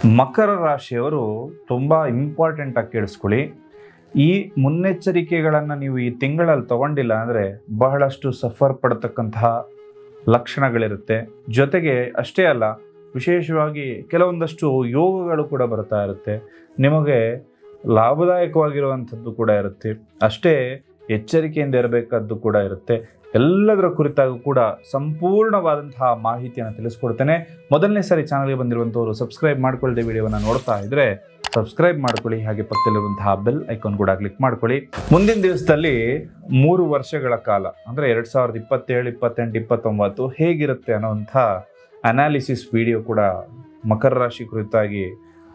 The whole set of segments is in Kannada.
ಮಕರ ರಾಶಿಯವರು ತುಂಬ ಇಂಪಾರ್ಟೆಂಟ್ ಆಗಿ ಕೇಳಿಸ್ಕೊಳ್ಳಿ. ಈ ಮುನ್ನೆಚ್ಚರಿಕೆಗಳನ್ನು ನೀವು ಈ ತಿಂಗಳಲ್ಲಿ ತಗೊಂಡಿಲ್ಲ ಅಂದರೆ ಬಹಳಷ್ಟು ಸಫರ್ ಪಡ್ತಕ್ಕಂತಹ ಲಕ್ಷಣಗಳಿರುತ್ತೆ. ಜೊತೆಗೆ ಅಷ್ಟೇ ಅಲ್ಲ, ವಿಶೇಷವಾಗಿ ಕೆಲವೊಂದಷ್ಟು ಯೋಗಗಳು ಕೂಡ ಬರ್ತಾ ಇರುತ್ತೆ, ನಿಮಗೆ ಲಾಭದಾಯಕವಾಗಿರುವಂಥದ್ದು ಕೂಡ ಇರುತ್ತೆ. ಅಷ್ಟೇ ಎಚ್ಚರಿಕೆಯಿಂದ ಇರಬೇಕಾದ್ದು ಕೂಡ ಇರುತ್ತೆ. ಎಲ್ಲದರ ಕುರಿತಾಗೂ ಕೂಡ ಸಂಪೂರ್ಣವಾದಂತಹ ಮಾಹಿತಿಯನ್ನು ತಿಳಿಸ್ಕೊಡ್ತೇನೆ. ಮೊದಲನೇ ಸಾರಿ ಚಾನಲ್ಗೆ ಬಂದಿರುವಂಥವರು ಸಬ್ಸ್ಕ್ರೈಬ್ ಮಾಡ್ಕೊಳ್ಳದೆ ವಿಡಿಯೋವನ್ನು ನೋಡ್ತಾ ಇದ್ದರೆ ಸಬ್ಸ್ಕ್ರೈಬ್ ಮಾಡ್ಕೊಳ್ಳಿ. ಹಾಗೆ ಪಕ್ಕದಲ್ಲಿರುವಂತಹ ಬೆಲ್ ಐಕಾನ್ ಕೂಡ ಕ್ಲಿಕ್ ಮಾಡ್ಕೊಳ್ಳಿ. ಮುಂದಿನ ದಿವಸದಲ್ಲಿ 3 ವರ್ಷಗಳ ಕಾಲ ಅಂದರೆ 2027, 28, 29 ಹೇಗಿರುತ್ತೆ ಅನ್ನೋಂಥ ಅನಾಲಿಸಿಸ್ ವಿಡಿಯೋ ಕೂಡ ಮಕರ ರಾಶಿ ಕುರಿತಾಗಿ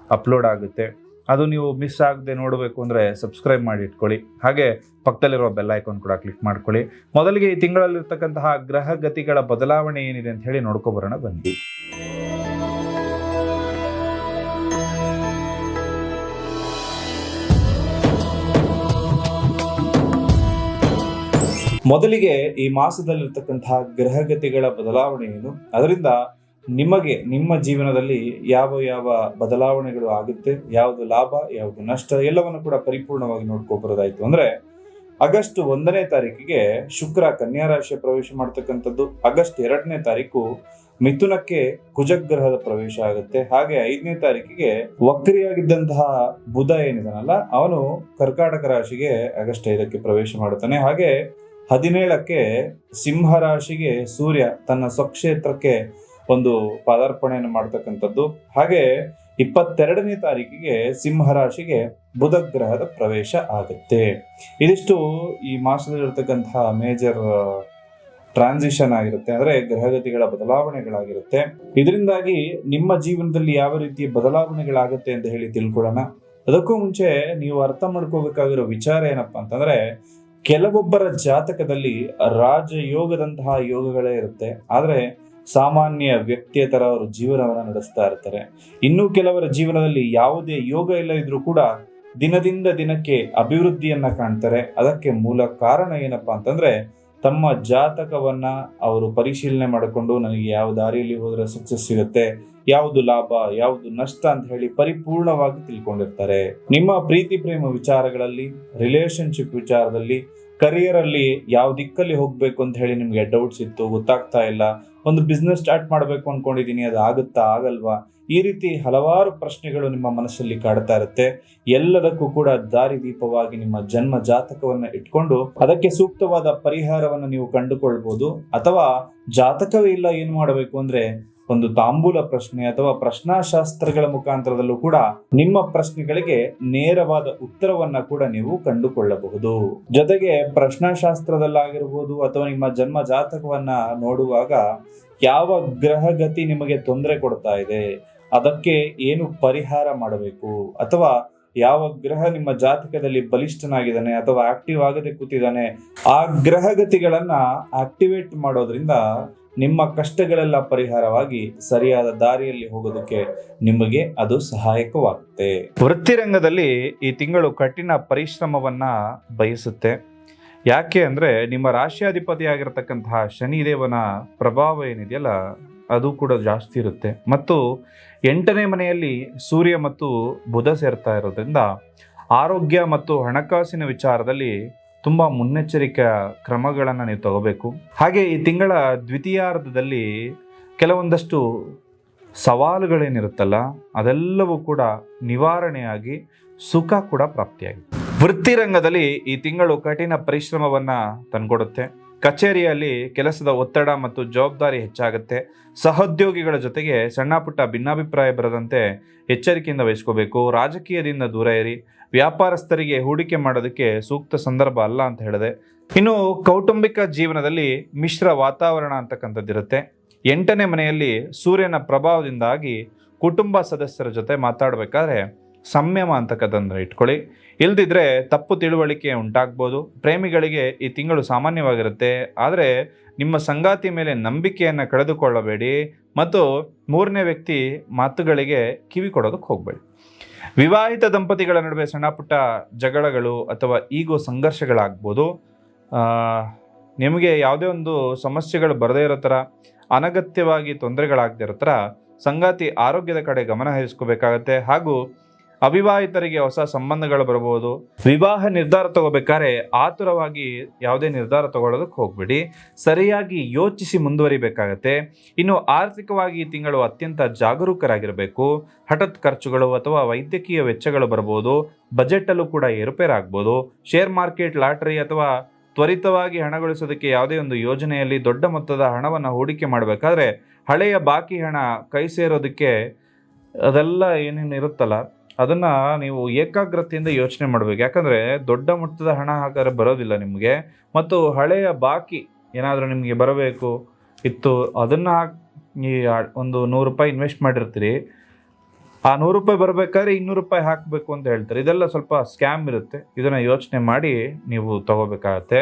ಅಪ್ಲೋಡ್ ಆಗುತ್ತೆ. ಅದು ನೀವು ಮಿಸ್ ಆಗದೆ ನೋಡಬೇಕು ಅಂದರೆ ಸಬ್ಸ್ಕ್ರೈಬ್ ಮಾಡಿ ಇಟ್ಕೊಳ್ಳಿ. ಹಾಗೆ ಪಕ್ಕದಲ್ಲಿರೋ ಬೆಲ್ ಐಕಾನ್ ಕೂಡ ಕ್ಲಿಕ್ ಮಾಡ್ಕೊಳ್ಳಿ. ಮೊದಲಿಗೆ ಈ ತಿಂಗಳಲ್ಲಿರ್ತಕ್ಕಂತಹ ಗ್ರಹ ಗತಿಗಳ ಬದಲಾವಣೆ ಏನಿದೆ ಅಂತ ಹೇಳಿ ನೋಡ್ಕೊಬರೋಣ ಬನ್ನಿ. ಮೊದಲಿಗೆ ಈ ಮಾಸದಲ್ಲಿರ್ತಕ್ಕಂತಹ ಗ್ರಹಗತಿಗಳ ಬದಲಾವಣೆ ಏನು, ಅದರಿಂದ ನಿಮಗೆ ನಿಮ್ಮ ಜೀವನದಲ್ಲಿ ಯಾವ ಯಾವ ಬದಲಾವಣೆಗಳು ಆಗುತ್ತೆ, ಯಾವುದು ಲಾಭ ಯಾವುದು ನಷ್ಟ, ಎಲ್ಲವನ್ನು ಕೂಡ ಪರಿಪೂರ್ಣವಾಗಿ ನೋಡ್ಕೊಬರೋದಾಯ್ತು ಅಂದ್ರೆ ಆಗಸ್ಟ್ 1ನೇ ತಾರೀಕಿಗೆ ಶುಕ್ರ ಕನ್ಯಾ ರಾಶಿಯ ಪ್ರವೇಶ ಮಾಡ್ತಕ್ಕಂಥದ್ದು. ಆಗಸ್ಟ್ 2ನೇ ತಾರೀಕು ಮಿಥುನಕ್ಕೆ ಕುಜಗ್ರಹದ ಪ್ರವೇಶ ಆಗುತ್ತೆ. ಹಾಗೆ 5ನೇ ತಾರೀಕಿಗೆ ವಕ್ರಿಯಾಗಿದ್ದಂತಹ ಬುಧ ಏನಿದಾನಲ್ಲ ಅವನು ಕರ್ಕಾಟಕ ರಾಶಿಗೆ ಆಗಸ್ಟ್ 5ಕ್ಕೆ ಪ್ರವೇಶ ಮಾಡುತ್ತಾನೆ. ಹಾಗೆ 17ಕ್ಕೆ ಸಿಂಹ ರಾಶಿಗೆ ಸೂರ್ಯ ತನ್ನ ಸ್ವಕ್ಷೇತ್ರಕ್ಕೆ ಒಂದು ಪಾದಾರ್ಪಣೆಯನ್ನು ಮಾಡ್ತಕ್ಕಂಥದ್ದು. ಹಾಗೆ 22ನೇ ತಾರೀಕಿಗೆ ಸಿಂಹ ರಾಶಿಗೆ ಬುಧ ಗ್ರಹದ ಪ್ರವೇಶ ಆಗುತ್ತೆ. ಇದಿಷ್ಟು ಈ ಮಾಸದಲ್ಲಿರ್ತಕ್ಕಂತಹ ಮೇಜರ್ ಟ್ರಾನ್ಸಿಷನ್ ಆಗಿರುತ್ತೆ, ಅಂದ್ರೆ ಗ್ರಹಗತಿಗಳ ಬದಲಾವಣೆಗಳಾಗಿರುತ್ತೆ. ಇದರಿಂದಾಗಿ ನಿಮ್ಮ ಜೀವನದಲ್ಲಿ ಯಾವ ರೀತಿಯ ಬದಲಾವಣೆಗಳಾಗುತ್ತೆ ಅಂತ ಹೇಳಿ ತಿಳ್ಕೊಳ್ಳೋಣ. ಅದಕ್ಕೂ ಮುಂಚೆ ನೀವು ಅರ್ಥ ಮಾಡ್ಕೋಬೇಕಾಗಿರೋ ವಿಚಾರ ಏನಪ್ಪಾ ಅಂತಂದ್ರೆ, ಕೆಲವೊಬ್ಬರ ಜಾತಕದಲ್ಲಿ ರಾಜಯೋಗದಂತಹ ಯೋಗಗಳೇ ಇರುತ್ತೆ, ಆದ್ರೆ ಸಾಮಾನ್ಯ ವ್ಯಕ್ತಿಯ ತರ ಅವರು ಜೀವನವನ್ನ ನಡೆಸ್ತಾ ಇರ್ತಾರೆ. ಇನ್ನು ಕೆಲವರ ಜೀವನದಲ್ಲಿ ಯಾವುದೇ ಯೋಗ ಇಲ್ಲ ಇದ್ರೂ ಕೂಡ ದಿನದಿಂದ ದಿನಕ್ಕೆ ಅಭಿವೃದ್ಧಿಯನ್ನ ಕಾಣ್ತಾರೆ. ಅದಕ್ಕೆ ಮೂಲ ಕಾರಣ ಏನಪ್ಪಾ ಅಂತಂದ್ರೆ, ತಮ್ಮ ಜಾತಕವನ್ನ ಅವರು ಪರಿಶೀಲನೆ ಮಾಡಿಕೊಂಡು ನನಗೆ ಯಾವ ದಾರಿಯಲ್ಲಿ ಹೋದ್ರೆ ಸಕ್ಸಸ್ ಸಿಗುತ್ತೆ, ಯಾವುದು ಲಾಭ ಯಾವುದು ನಷ್ಟ ಅಂತ ಹೇಳಿ ಪರಿಪೂರ್ಣವಾಗಿ ತಿಳ್ಕೊಂಡಿರ್ತಾರೆ. ನಿಮ್ಮ ಪ್ರೀತಿ ಪ್ರೇಮ ವಿಚಾರಗಳಲ್ಲಿ, ರಿಲೇಶನ್ಶಿಪ್ ವಿಚಾರದಲ್ಲಿ, ಕರಿಯರ್ ಅಲ್ಲಿ ಯಾವ ದಿಕ್ಕಲ್ಲಿ ಹೋಗ್ಬೇಕು ಅಂತ ಹೇಳಿ ನಿಮ್ಗೆ ಡೌಟ್ಸ್ ಇತ್ತು, ಗೊತ್ತಾಗ್ತಾ ಇಲ್ಲ, ಒಂದು ಬಿಸ್ನೆಸ್ ಸ್ಟಾರ್ಟ್ ಮಾಡ್ಬೇಕು ಅನ್ಕೊಂಡಿದೀನಿ, ಅದು ಆಗುತ್ತಾ ಆಗಲ್ವಾ, ಈ ರೀತಿ ಹಲವಾರು ಪ್ರಶ್ನೆಗಳು ನಿಮ್ಮ ಮನಸ್ಸಲ್ಲಿ ಕಾಡ್ತಾ ಇರುತ್ತೆ. ಎಲ್ಲದಕ್ಕೂ ಕೂಡ ದಾರಿದೀಪವಾಗಿ ನಿಮ್ಮ ಜನ್ಮ ಜಾತಕವನ್ನ ಇಟ್ಕೊಂಡು ಅದಕ್ಕೆ ಸೂಕ್ತವಾದ ಪರಿಹಾರವನ್ನು ನೀವು ಕಂಡುಕೊಳ್ಬಹುದು. ಅಥವಾ ಜಾತಕವೇ ಇಲ್ಲ, ಏನ್ ಮಾಡಬೇಕು ಅಂದ್ರೆ ಒಂದು ತಾಂಬೂಲ ಪ್ರಶ್ನೆ ಅಥವಾ ಪ್ರಶ್ನಾಶಾಸ್ತ್ರಗಳ ಮುಖಾಂತರದಲ್ಲೂ ಕೂಡ ನಿಮ್ಮ ಪ್ರಶ್ನೆಗಳಿಗೆ ನೇರವಾದ ಉತ್ತರವನ್ನ ಕೂಡ ನೀವು ಕಂಡುಕೊಳ್ಳಬಹುದು. ಜೊತೆಗೆ ಪ್ರಶ್ನಾಶಾಸ್ತ್ರದಲ್ಲಾಗಿರ್ಬೋದು ಅಥವಾ ನಿಮ್ಮ ಜನ್ಮ ಜಾತಕವನ್ನ ನೋಡುವಾಗ ಯಾವ ಗ್ರಹಗತಿ ನಿಮಗೆ ತೊಂದರೆ ಕೊಡ್ತಾ ಇದೆ, ಅದಕ್ಕೆ ಏನು ಪರಿಹಾರ ಮಾಡಬೇಕು, ಅಥವಾ ಯಾವ ಗ್ರಹ ನಿಮ್ಮ ಜಾತಕದಲ್ಲಿ ಬಲಿಷ್ಠನಾಗಿದ್ದಾನೆ ಅಥವಾ ಆಕ್ಟಿವ್ ಆಗದೆ ಕೂತಿದ್ದಾನೆ, ಆ ಗ್ರಹಗತಿಗಳನ್ನ ಆಕ್ಟಿವೇಟ್ ಮಾಡೋದ್ರಿಂದ ನಿಮ್ಮ ಕಷ್ಟಗಳೆಲ್ಲ ಪರಿಹಾರವಾಗಿ ಸರಿಯಾದ ದಾರಿಯಲ್ಲಿ ಹೋಗೋದಕ್ಕೆ ನಿಮಗೆ ಅದು ಸಹಾಯಕವಾಗುತ್ತೆ. ವೃತ್ತಿರಂಗದಲ್ಲಿ ಈ ತಿಂಗಳು ಕಠಿಣ ಪರಿಶ್ರಮವನ್ನ ಬಯಸುತ್ತೆ. ಯಾಕೆ ಅಂದ್ರೆ ನಿಮ್ಮ ರಾಶಿಯಾಧಿಪತಿ ಆಗಿರತಕ್ಕಂತಹ ಶನಿದೇವನ ಪ್ರಭಾವ ಏನಿದೆಯಲ್ಲ ಅದು ಕೂಡ ಜಾಸ್ತಿ ಇರುತ್ತೆ. ಮತ್ತು 8ನೇ ಮನೆಯಲ್ಲಿ ಸೂರ್ಯ ಮತ್ತು ಬುಧ ಸೇರ್ತಾ ಇರೋದ್ರಿಂದ ಆರೋಗ್ಯ ಮತ್ತು ಹಣಕಾಸಿನ ವಿಚಾರದಲ್ಲಿ ತುಂಬ ಮುನ್ನೆಚ್ಚರಿಕೆಯ ಕ್ರಮಗಳನ್ನು ನೀವು ತಗೋಬೇಕು. ಹಾಗೆ ಈ ತಿಂಗಳ ದ್ವಿತೀಯಾರ್ಧದಲ್ಲಿ ಕೆಲವೊಂದಷ್ಟು ಸವಾಲುಗಳೇನಿರುತ್ತಲ್ಲ ಅದೆಲ್ಲವೂ ಕೂಡ ನಿವಾರಣೆಯಾಗಿ ಸುಖ ಕೂಡ ಪ್ರಾಪ್ತಿಯಾಗಿದೆ. ವೃತ್ತಿರಂಗದಲ್ಲಿ ಈ ತಿಂಗಳು ಕಠಿಣ ಪರಿಶ್ರಮವನ್ನ ತಂದ್ಕೊಡುತ್ತೆ. ಕಚೇರಿಯಲ್ಲಿ ಕೆಲಸದ ಒತ್ತಡ ಮತ್ತು ಜವಾಬ್ದಾರಿ ಹೆಚ್ಚಾಗುತ್ತೆ. ಸಹೋದ್ಯೋಗಿಗಳ ಜೊತೆಗೆ ಸಣ್ಣ ಪುಟ್ಟ ಭಿನ್ನಾಭಿಪ್ರಾಯ ಬರದಂತೆ ಎಚ್ಚರಿಕೆಯಿಂದ ವಹಿಸ್ಕೋಬೇಕು. ರಾಜಕೀಯದಿಂದ ದೂರ ಇರಿ. ವ್ಯಾಪಾರಸ್ಥರಿಗೆ ಹೂಡಿಕೆ ಮಾಡೋದಕ್ಕೆ ಸೂಕ್ತ ಸಂದರ್ಭ ಅಲ್ಲ ಅಂತ ಹೇಳಿದೆ. ಇನ್ನು ಕೌಟುಂಬಿಕ ಜೀವನದಲ್ಲಿ ಮಿಶ್ರ ವಾತಾವರಣ ಅಂತಕ್ಕಂಥದ್ದಿರುತ್ತೆ. 8ನೇ ಮನೆಯಲ್ಲಿ ಸೂರ್ಯನ ಪ್ರಭಾವದಿಂದಾಗಿ ಕುಟುಂಬ ಸದಸ್ಯರ ಜೊತೆ ಮಾತಾಡಬೇಕಾದ್ರೆ ಸಂಯಮ ಅಂತಕ್ಕಂಥದ್ದನ್ನು ಇಟ್ಕೊಳ್ಳಿ. ಇಲ್ದಿದ್ರೆ ತಪ್ಪು ತಿಳುವಳಿಕೆ ಉಂಟಾಗ್ಬೋದು. ಪ್ರೇಮಿಗಳಿಗೆ ಈ ತಿಂಗಳು ಸಾಮಾನ್ಯವಾಗಿರುತ್ತೆ, ಆದರೆ ನಿಮ್ಮ ಸಂಗಾತಿ ಮೇಲೆ ನಂಬಿಕೆಯನ್ನು ಕಳೆದುಕೊಳ್ಳಬೇಡಿ ಮತ್ತು 3ನೇ ವ್ಯಕ್ತಿ ಮಾತುಗಳಿಗೆ ಕಿವಿ ಕೊಡೋದಕ್ಕೆ ಹೋಗಬೇಡಿ. ವಿವಾಹಿತ ದಂಪತಿಗಳ ನಡುವೆ ಸಣ್ಣ ಪುಟ್ಟ ಜಗಳಗಳು ಅಥವಾ ಈಗೋ ಸಂಘರ್ಷಗಳಾಗ್ಬೋದು. ನಿಮಗೆ ಯಾವುದೇ ಒಂದು ಸಮಸ್ಯೆಗಳು ಬರದೇ ಇರೋ ಥರ, ಅನಗತ್ಯವಾಗಿ ತೊಂದರೆಗಳಾಗದೇ ಇರೋ ಥರ ಸಂಗಾತಿ ಆರೋಗ್ಯದ ಕಡೆ ಗಮನ ಹರಿಸ್ಕೋಬೇಕಾಗತ್ತೆ. ಹಾಗೂ ಅವಿವಾಹಿತರಿಗೆ ಹೊಸ ಸಂಬಂಧಗಳು ಬರಬಹುದು. ವಿವಾಹ ನಿರ್ಧಾರ ತಗೋಬೇಕಾದ್ರೆ ಆತುರವಾಗಿ ಯಾವುದೇ ನಿರ್ಧಾರ ತಗೊಳ್ಳೋದಕ್ಕೆ ಹೋಗ್ಬೇಡಿ, ಸರಿಯಾಗಿ ಯೋಚಿಸಿ ಮುಂದುವರಿಬೇಕಾಗತ್ತೆ. ಇನ್ನು ಆರ್ಥಿಕವಾಗಿ ಈ ತಿಂಗಳು ಅತ್ಯಂತ ಜಾಗರೂಕರಾಗಿರಬೇಕು. ಹಠಾತ್ ಖರ್ಚುಗಳು ಅಥವಾ ವೈದ್ಯಕೀಯ ವೆಚ್ಚಗಳು ಬರಬಹುದು. ಬಜೆಟ್ ಅಲ್ಲೂ ಕೂಡ ಏರುಪೇರಾಗಬಹುದು. ಶೇರ್ ಮಾರ್ಕೆಟ್, ಲಾಟರಿ ಅಥವಾ ತ್ವರಿತವಾಗಿ ಹಣ ಗಳಿಸೋದಕ್ಕೆ ಯಾವುದೇ ಒಂದು ಯೋಜನೆಯಲ್ಲಿ ದೊಡ್ಡ ಮೊತ್ತದ ಹಣವನ್ನು ಹೂಡಿಕೆ ಮಾಡಬೇಕಾದ್ರೆ ಹಳೆಯ ಬಾಕಿ ಹಣ ಕೈ ಸೇರೋದಕ್ಕೆ ಅದೆಲ್ಲ ಏನೇನು ಇರುತ್ತಲ್ಲ ಅದನ್ನು ನೀವು ಏಕಾಗ್ರತೆಯಿಂದ ಯೋಚನೆ ಮಾಡಬೇಕು. ಯಾಕಂದರೆ ದೊಡ್ಡ ಮೊತ್ತದ ಹಣ ಹಾಕಿದ್ರೆ ಬರೋದಿಲ್ಲ ನಿಮಗೆ. ಮತ್ತು ಹಳೆಯ ಬಾಕಿ ಏನಾದರೂ ನಿಮಗೆ ಬರಬೇಕು ಇತ್ತು, ಅದನ್ನು ಈ ಒಂದು 100 ರೂಪಾಯಿ ಇನ್ವೆಸ್ಟ್ ಮಾಡಿರ್ತೀರಿ, ಆ 100 ರೂಪಾಯಿ ಬರಬೇಕಾದ್ರೆ 200 ರೂಪಾಯಿ ಹಾಕಬೇಕು ಅಂತ ಹೇಳ್ತಾರೆ. ಇದೆಲ್ಲ ಸ್ವಲ್ಪ ಸ್ಕ್ಯಾಮ್ ಇರುತ್ತೆ. ಇದನ್ನು ಯೋಚನೆ ಮಾಡಿ ನೀವು ತಗೋಬೇಕಾಗತ್ತೆ.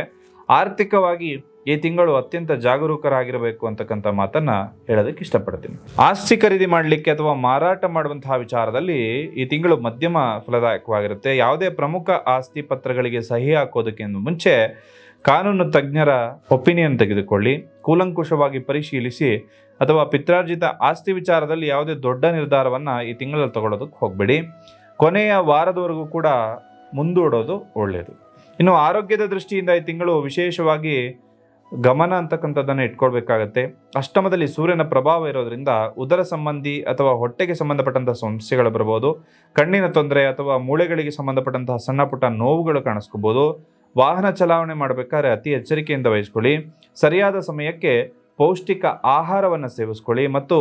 ಆರ್ಥಿಕವಾಗಿ ಈ ತಿಂಗಳು ಅತ್ಯಂತ ಜಾಗರೂಕರಾಗಿರಬೇಕು ಅಂತಕ್ಕಂಥ ಮಾತನ್ನ ಹೇಳೋದಕ್ಕೆ ಇಷ್ಟಪಡ್ತೀನಿ. ಆಸ್ತಿ ಖರೀದಿ ಮಾಡಲಿಕ್ಕೆ ಅಥವಾ ಮಾರಾಟ ಮಾಡುವಂತಹ ವಿಚಾರದಲ್ಲಿ ಈ ತಿಂಗಳು ಮಧ್ಯಮ ಫಲದಾಯಕವಾಗಿರುತ್ತೆ. ಯಾವುದೇ ಪ್ರಮುಖ ಆಸ್ತಿ ಪತ್ರಗಳಿಗೆ ಸಹಿ ಹಾಕೋದಕ್ಕಿಂತ ಮುಂಚೆ ಕಾನೂನು ತಜ್ಞರ ಒಪಿನಿಯನ್ ತೆಗೆದುಕೊಳ್ಳಿ. ಕೂಲಂಕುಷವಾಗಿ ಪರಿಶೀಲಿಸಿ. ಅಥವಾ ಪಿತ್ರಾರ್ಜಿತ ಆಸ್ತಿ ವಿಚಾರದಲ್ಲಿ ಯಾವುದೇ ದೊಡ್ಡ ನಿರ್ಧಾರವನ್ನು ಈ ತಿಂಗಳಲ್ಲಿ ತಗೊಳ್ಳೋದಕ್ಕೆ ಹೋಗಬೇಡಿ. ಕೊನೆಯ ವಾರದವರೆಗೂ ಕೂಡ ಮುಂದೂಡೋದು ಒಳ್ಳೆಯದು. ಇನ್ನು ಆರೋಗ್ಯದ ದೃಷ್ಟಿಯಿಂದ ಈ ತಿಂಗಳು ವಿಶೇಷವಾಗಿ ಗಮನ ಅಂತಕ್ಕಂಥದ್ದನ್ನು ಇಟ್ಕೊಳ್ಬೇಕಾಗತ್ತೆ. ಅಷ್ಟಮದಲ್ಲಿ ಸೂರ್ಯನ ಪ್ರಭಾವ ಇರೋದ್ರಿಂದ ಉದರ ಸಂಬಂಧಿ ಅಥವಾ ಹೊಟ್ಟೆಗೆ ಸಂಬಂಧಪಟ್ಟಂತಹ ಸಮಸ್ಯೆಗಳು ಬರಬಹುದು. ಕಣ್ಣಿನ ತೊಂದರೆ ಅಥವಾ ಮೂಳೆಗಳಿಗೆ ಸಂಬಂಧಪಟ್ಟಂತಹ ಸಣ್ಣ ಪುಟ್ಟ ನೋವುಗಳು ಕಾಣಿಸ್ಕೋಬಹುದು. ವಾಹನ ಚಲಾವಣೆ ಮಾಡಬೇಕಾದ್ರೆ ಅತಿ ಎಚ್ಚರಿಕೆಯಿಂದ ವಹಿಸ್ಕೊಳ್ಳಿ. ಸರಿಯಾದ ಸಮಯಕ್ಕೆ ಪೌಷ್ಟಿಕ ಆಹಾರವನ್ನು ಸೇವಿಸ್ಕೊಳ್ಳಿ ಮತ್ತು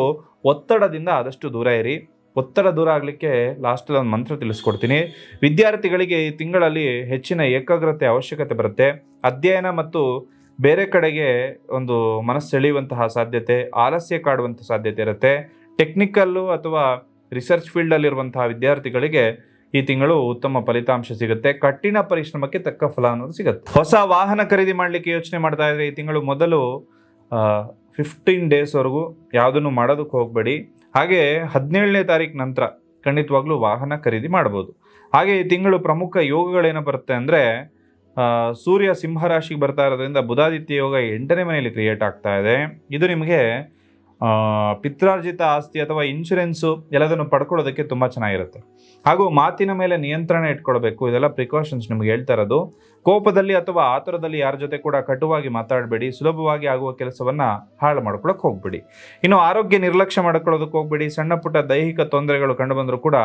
ಒತ್ತಡದಿಂದ ಆದಷ್ಟು ದೂರ ಇರಿ. ಒತ್ತಡ ದೂರ ಆಗಲಿಕ್ಕೆ ಲಾಸ್ಟಲ್ಲಿ ಒಂದು ಮಂತ್ರ ತಿಳಿಸ್ಕೊಡ್ತೀನಿ. ವಿದ್ಯಾರ್ಥಿಗಳಿಗೆ ಈ ತಿಂಗಳಲ್ಲಿ ಹೆಚ್ಚಿನ ಏಕಾಗ್ರತೆ ಅವಶ್ಯಕತೆ ಬರುತ್ತೆ. ಅಧ್ಯಯನ ಮತ್ತು ಬೇರೆ ಕಡೆಗೆ ಒಂದು ಮನಸ್ಸು ಸೆಳೆಯುವಂತಹ ಸಾಧ್ಯತೆ, ಆಲಸ್ಯ ಕಾಡುವಂಥ ಸಾಧ್ಯತೆ ಇರುತ್ತೆ. ಟೆಕ್ನಿಕಲ್ಲು ಅಥವಾ ರಿಸರ್ಚ್ ಫೀಲ್ಡಲ್ಲಿರುವಂತಹ ವಿದ್ಯಾರ್ಥಿಗಳಿಗೆ ಈ ತಿಂಗಳು ಉತ್ತಮ ಫಲಿತಾಂಶ ಸಿಗುತ್ತೆ. ಕಠಿಣ ಪರಿಶ್ರಮಕ್ಕೆ ತಕ್ಕ ಫಲ ಅನ್ನೋದು ಸಿಗುತ್ತೆ. ಹೊಸ ವಾಹನ ಖರೀದಿ ಮಾಡಲಿಕ್ಕೆ ಯೋಚನೆ ಮಾಡ್ತಾ ಇದ್ರೆ ಈ ತಿಂಗಳು ಮೊದಲು 15 ಡೇಸ್ವರೆಗೂ ಯಾವುದನ್ನು ಮಾಡೋದಕ್ಕೆ ಹೋಗಬೇಡಿ. ಹಾಗೆ 17ನೇ ತಾರೀಕು ನಂತರ ಖಂಡಿತವಾಗ್ಲೂ ವಾಹನ ಖರೀದಿ ಮಾಡ್ಬೋದು. ಹಾಗೆ ಈ ತಿಂಗಳು ಪ್ರಮುಖ ಯೋಗಗಳೇನು ಬರುತ್ತೆ ಅಂದರೆ ಸೂರ್ಯ ಸಿಂಹರಾಶಿಗೆ ಬರ್ತಾ ಇರೋದ್ರಿಂದ ಬುಧಾದಿತ್ಯ ಯೋಗ 8ನೇ ಮನೆಯಲ್ಲಿ ಕ್ರಿಯೇಟ್ ಆಗ್ತಾ ಇದೆ. ಇದು ನಿಮಗೆ ಪಿತ್ರಾರ್ಜಿತ ಆಸ್ತಿ ಅಥವಾ ಇನ್ಶೂರೆನ್ಸು ಎಲ್ಲದನ್ನು ಪಡ್ಕೊಳ್ಳೋದಕ್ಕೆ ತುಂಬ ಚೆನ್ನಾಗಿರುತ್ತೆ. ಹಾಗೂ ಮಾತಿನ ಮೇಲೆ ನಿಯಂತ್ರಣ ಇಟ್ಕೊಳ್ಬೇಕು. ಇದೆಲ್ಲ ಪ್ರಿಕಾಷನ್ಸ್ ನಿಮ್ಗೆ ಹೇಳ್ತಾ ಇರೋದು. ಕೋಪದಲ್ಲಿ ಅಥವಾ ಆತುರದಲ್ಲಿ ಯಾರ ಜೊತೆ ಕೂಡ ಕಟುವಾಗಿ ಮಾತಾಡಬೇಡಿ. ಸುಲಭವಾಗಿ ಆಗುವ ಕೆಲಸವನ್ನು ಹಾಳು ಮಾಡ್ಕೊಳ್ಳೋಕೆ ಹೋಗ್ಬೇಡಿ. ಇನ್ನು ಆರೋಗ್ಯ ನಿರ್ಲಕ್ಷ್ಯ ಮಾಡ್ಕೊಳ್ಳೋದಕ್ಕೆ ಹೋಗ್ಬೇಡಿ. ಸಣ್ಣ ಪುಟ್ಟ ದೈಹಿಕ ತೊಂದರೆಗಳು ಕಂಡುಬಂದರೂ ಕೂಡ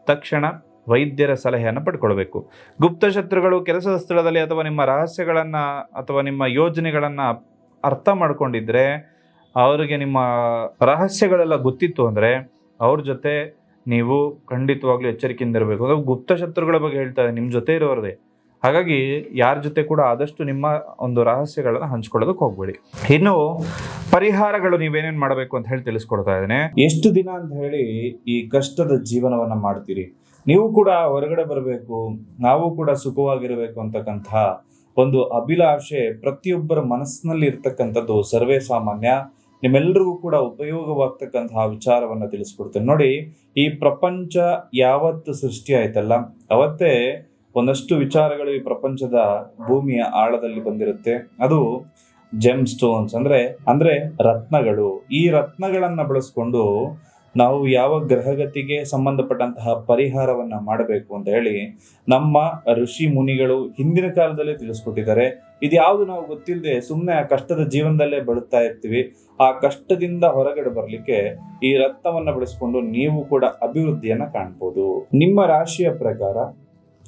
ತಕ್ಷಣ ವೈದ್ಯರ ಸಲಹೆಯನ್ನು ಪಡ್ಕೊಳ್ಬೇಕು. ಗುಪ್ತಶತ್ರುಗಳು ಕೆಲಸದ ಸ್ಥಳದಲ್ಲಿ ಅಥವಾ ನಿಮ್ಮ ರಹಸ್ಯಗಳನ್ನು ಅಥವಾ ನಿಮ್ಮ ಯೋಜನೆಗಳನ್ನು ಅರ್ಥ ಮಾಡ್ಕೊಂಡಿದ್ರೆ, ಅವರಿಗೆ ನಿಮ್ಮ ರಹಸ್ಯಗಳೆಲ್ಲ ಗೊತ್ತಿತ್ತು ಅಂದರೆ ಅವ್ರ ಜೊತೆ ನೀವು ಖಂಡಿತವಾಗ್ಲೂ ಎಚ್ಚರಿಕೆಯಿಂದ ಇರಬೇಕು. ಅದು ಗುಪ್ತಶತ್ರುಗಳ ಬಗ್ಗೆ ಹೇಳ್ತಾ ಇದೆ, ನಿಮ್ಮ ಜೊತೆ ಇರೋರದೇ. ಹಾಗಾಗಿ ಯಾರ ಜೊತೆ ಕೂಡ ಆದಷ್ಟು ನಿಮ್ಮ ಒಂದು ರಹಸ್ಯಗಳನ್ನು ಹಂಚ್ಕೊಳ್ಳೋದಕ್ಕೆ ಹೋಗ್ಬೇಡಿ. ಇನ್ನು ಪರಿಹಾರಗಳು ನೀವೇನೇನು ಮಾಡಬೇಕು ಅಂತ ಹೇಳಿ ತಿಳಿಸ್ಕೊಡ್ತಾ ಇದ್ದೇನೆ. ಎಷ್ಟು ದಿನ ಅಂತ ಹೇಳಿ ಈ ಕಷ್ಟದ ಜೀವನವನ್ನ ಮಾಡ್ತೀರಿ? ನೀವು ಕೂಡ ಹೊರಗಡೆ ಬರಬೇಕು, ನಾವು ಕೂಡ ಸುಖವಾಗಿರಬೇಕು ಅಂತಕ್ಕಂಥ ಒಂದು ಅಭಿಲಾಷೆ ಪ್ರತಿಯೊಬ್ಬರ ಮನಸ್ಸಿನಲ್ಲಿ ಇರ್ತಕ್ಕಂಥದ್ದು ಸರ್ವೇ ಸಾಮಾನ್ಯ. ನಿಮ್ಮೆಲ್ಲರಿಗೂ ಕೂಡ ಉಪಯೋಗವಾಗ್ತಕ್ಕಂತಹ ವಿಚಾರವನ್ನ ತಿಳಿಸ್ಕೊಡ್ತೇನೆ. ನೋಡಿ, ಈ ಪ್ರಪಂಚ ಯಾವತ್ತು ಸೃಷ್ಟಿ ಆಯ್ತಲ್ಲ ಅವತ್ತೇ ಒಂದಷ್ಟು ವಿಚಾರಗಳು ಈ ಪ್ರಪಂಚದ ಭೂಮಿಯ ಆಳದಲ್ಲಿ ಬಂದಿರುತ್ತೆ. ಅದು ಜೆಮ್ ಸ್ಟೋನ್ಸ್ ಅಂದ್ರೆ ರತ್ನಗಳು. ಈ ರತ್ನಗಳನ್ನ ಬಳಸ್ಕೊಂಡು ನಾವು ಯಾವ ಗ್ರಹಗತಿಗೆ ಸಂಬಂಧಪಟ್ಟಂತಹ ಪರಿಹಾರವನ್ನ ಮಾಡಬೇಕು ಅಂತ ಹೇಳಿ ನಮ್ಮ ಋಷಿ ಮುನಿಗಳು ಹಿಂದಿನ ಕಾಲದಲ್ಲೇ ತಿಳಿಸ್ಕೊಟ್ಟಿದ್ದಾರೆ. ಇದ್ಯಾವುದು ನಾವು ಗೊತ್ತಿಲ್ಲದೆ ಸುಮ್ಮನೆ ಆ ಕಷ್ಟದ ಜೀವನದಲ್ಲೇ ಬಳುತ್ತಾ ಇರ್ತೀವಿ. ಆ ಕಷ್ಟದಿಂದ ಹೊರಗಡೆ ಬರ್ಲಿಕ್ಕೆ ಈ ರತ್ನವನ್ನ ಬಳಸ್ಕೊಂಡು ನೀವು ಕೂಡ ಅಭಿವೃದ್ಧಿಯನ್ನ ಕಾಣ್ಬೋದು. ನಿಮ್ಮ ರಾಶಿಯ ಪ್ರಕಾರ,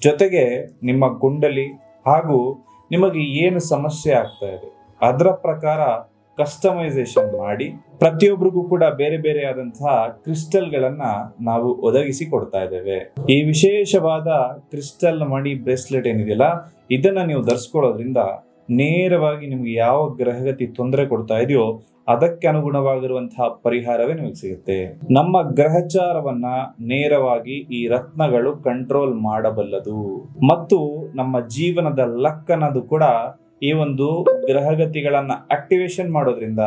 ಜೊತೆಗೆ ನಿಮ್ಮ ಕುಂಡಲಿ ಹಾಗೂ ನಿಮಗೆ ಏನು ಸಮಸ್ಯೆ ಆಗ್ತಾ ಇದೆ ಅದರ ಪ್ರಕಾರ ಕಸ್ಟಮೈಸೇಷನ್ ಮಾಡಿ ಪ್ರತಿಯೊಬ್ಬರಿಗೂ ಕೂಡ ಬೇರೆ ಬೇರೆ ಆದಂತಹ ಕ್ರಿಸ್ಟಲ್ಗಳನ್ನ ನಾವು ಒದಗಿಸಿ ಕೊಡ್ತಾ ಇದ್ದೇವೆ. ಈ ವಿಶೇಷವಾದ ಕ್ರಿಸ್ಟಲ್ ಮಣಿ ಬ್ರೇಸ್ಲೆಟ್ ಏನಿದೆಯಲ್ಲ, ಇದನ್ನ ನೀವು ಧರಿಸ್ಕೊಳ್ಳೋದ್ರಿಂದ ನೇರವಾಗಿ ನಿಮ್ಗೆ ಯಾವ ಗ್ರಹಗತಿ ತೊಂದರೆ ಕೊಡ್ತಾ ಇದೆಯೋ ಅದಕ್ಕೆ ಅನುಗುಣವಾಗಿರುವಂತಹ ಪರಿಹಾರವೇ ನಿಮಗೆ ಸಿಗುತ್ತೆ. ನಮ್ಮ ಗ್ರಹಚಾರವನ್ನ ನೇರವಾಗಿ ಈ ರತ್ನಗಳು ಕಂಟ್ರೋಲ್ ಮಾಡಬಲ್ಲದು ಮತ್ತು ನಮ್ಮ ಜೀವನದ ಲಕ್ ಅನ್ನೋದು ಕೂಡ ಈ ಒಂದು ಗ್ರಹಗತಿಗಳನ್ನ ಆಕ್ಟಿವೇಶನ್ ಮಾಡೋದ್ರಿಂದ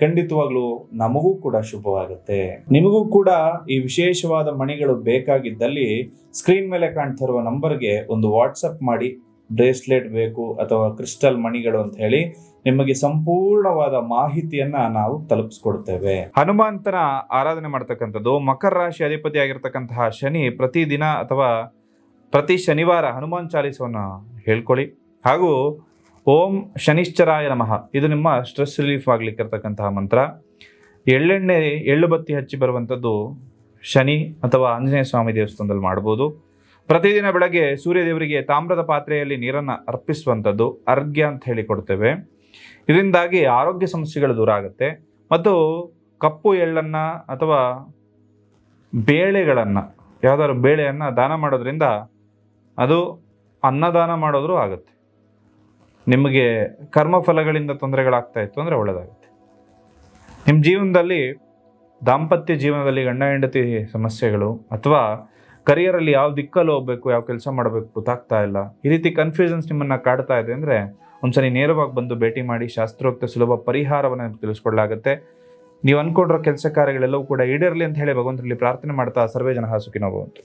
ಖಂಡಿತವಾಗ್ಲೂ ನಮಗೂ ಕೂಡ ಶುಭವಾಗುತ್ತೆ. ನಿಮಗೂ ಕೂಡ ಈ ವಿಶೇಷವಾದ ಮಣಿಗಳು ಬೇಕಾಗಿದ್ದಲ್ಲಿ ಸ್ಕ್ರೀನ್ ಮೇಲೆ ಕಾಣ್ತಾ ಇರುವ ನಂಬರ್ಗೆ ಒಂದು ವಾಟ್ಸಪ್ ಮಾಡಿ ಬ್ರೇಸ್ಲೆಟ್ ಬೇಕು ಅಥವಾ ಕ್ರಿಸ್ಟಲ್ ಮಣಿಗಳು ಅಂತ ಹೇಳಿ ನಿಮಗೆ ಸಂಪೂರ್ಣವಾದ ಮಾಹಿತಿಯನ್ನ ನಾವು ತಲುಪಿಸ್ಕೊಡ್ತೇವೆ. ಹನುಮಂತನ ಆರಾಧನೆ ಮಾಡ್ತಕ್ಕಂಥದ್ದು, ಮಕರ ರಾಶಿ ಅಧಿಪತಿ ಆಗಿರ್ತಕ್ಕಂತಹ ಶನಿ ಪ್ರತಿದಿನ ಅಥವಾ ಪ್ರತಿ ಶನಿವಾರ ಹನುಮಾನ್ ಚಾಲೀಸವನ್ನ ಹೇಳ್ಕೊಳ್ಳಿ. ಹಾಗೂ ಓಂ ಶನಿಶ್ಚರಾಯ ನಮಃ, ಇದು ನಿಮ್ಮ ಸ್ಟ್ರೆಸ್ ರಿಲೀಫ್ ಆಗ್ಲಿಕ್ಕಿರ್ತಕ್ಕಂತಹ ಮಂತ್ರ. ಎಳ್ಳು ಬತ್ತಿ ಹಚ್ಚಿ ಬರುವಂಥದ್ದು ಶನಿ ಅಥವಾ ಆಂಜನೇಯ ಸ್ವಾಮಿ ದೇವಸ್ಥಾನದಲ್ಲಿ ಮಾಡ್ಬೋದು. ಪ್ರತಿದಿನ ಬೆಳಗ್ಗೆ ಸೂರ್ಯದೇವರಿಗೆ ತಾಮ್ರದ ಪಾತ್ರೆಯಲ್ಲಿ ನೀರನ್ನು ಅರ್ಪಿಸುವಂಥದ್ದು ಅರ್ಘ್ಯ ಅಂತ ಹೇಳಿ ಕೊಡ್ತೇವೆ. ಇದರಿಂದಾಗಿ ಆರೋಗ್ಯ ಸಮಸ್ಯೆಗಳು ದೂರ ಆಗುತ್ತೆ. ಮತ್ತು ಕಪ್ಪು ಎಳ್ಳನ್ನು ಅಥವಾ ಬೇಳೆಗಳನ್ನು, ಯಾವುದಾದ್ರು ಬೇಳೆಯನ್ನು ದಾನ ಮಾಡೋದ್ರಿಂದ ಅದು ಅನ್ನದಾನ ಮಾಡೋದ್ರೂ ಆಗುತ್ತೆ. ನಿಮಗೆ ಕರ್ಮಫಲಗಳಿಂದ ತೊಂದರೆಗಳಾಗ್ತಾ ಇತ್ತು ಅಂದರೆ ಒಳ್ಳೆಯದಾಗುತ್ತೆ. ನಿಮ್ಮ ಜೀವನದಲ್ಲಿ ದಾಂಪತ್ಯ ಜೀವನದಲ್ಲಿ ಗಂಡ ಹೆಂಡತಿ ಸಮಸ್ಯೆಗಳು ಅಥವಾ ಕರಿಯರಲ್ಲಿ ಯಾವ ದಿಕ್ಕಲ್ಲಿ ಹೋಗ್ಬೇಕು, ಯಾವ ಕೆಲಸ ಮಾಡಬೇಕು ಗೊತ್ತಾಗ್ತಾ ಇಲ್ಲ, ಈ ರೀತಿ ಕನ್ಫ್ಯೂಷನ್ಸ್ ನಿಮ್ಮನ್ನು ಕಾಡ್ತಾ ಇದೆ ಅಂದರೆ ಒಂದ್ಸರಿ ನೇರವಾಗಿ ಬಂದು ಭೇಟಿ ಮಾಡಿ ಶಾಸ್ತ್ರೋಕ್ತ ಸುಲಭ ಪರಿಹಾರವನ್ನು ತಿಳಿಸ್ಕೊಡ್ಲಾಗುತ್ತೆ. ನೀವು ಅಂದ್ಕೊಂಡಿರೋ ಕೆಲಸ ಕಾರ್ಯಗಳೆಲ್ಲವೂ ಕೂಡ ಈಡೇರಲಿ ಅಂತ ಹೇಳಿ ಭಗವಂತರಲ್ಲಿ ಪ್ರಾರ್ಥನೆ ಮಾಡ್ತಾ ಸರ್ವೇ ಜನ ಸುಖಿನೋ ಭವಂತು.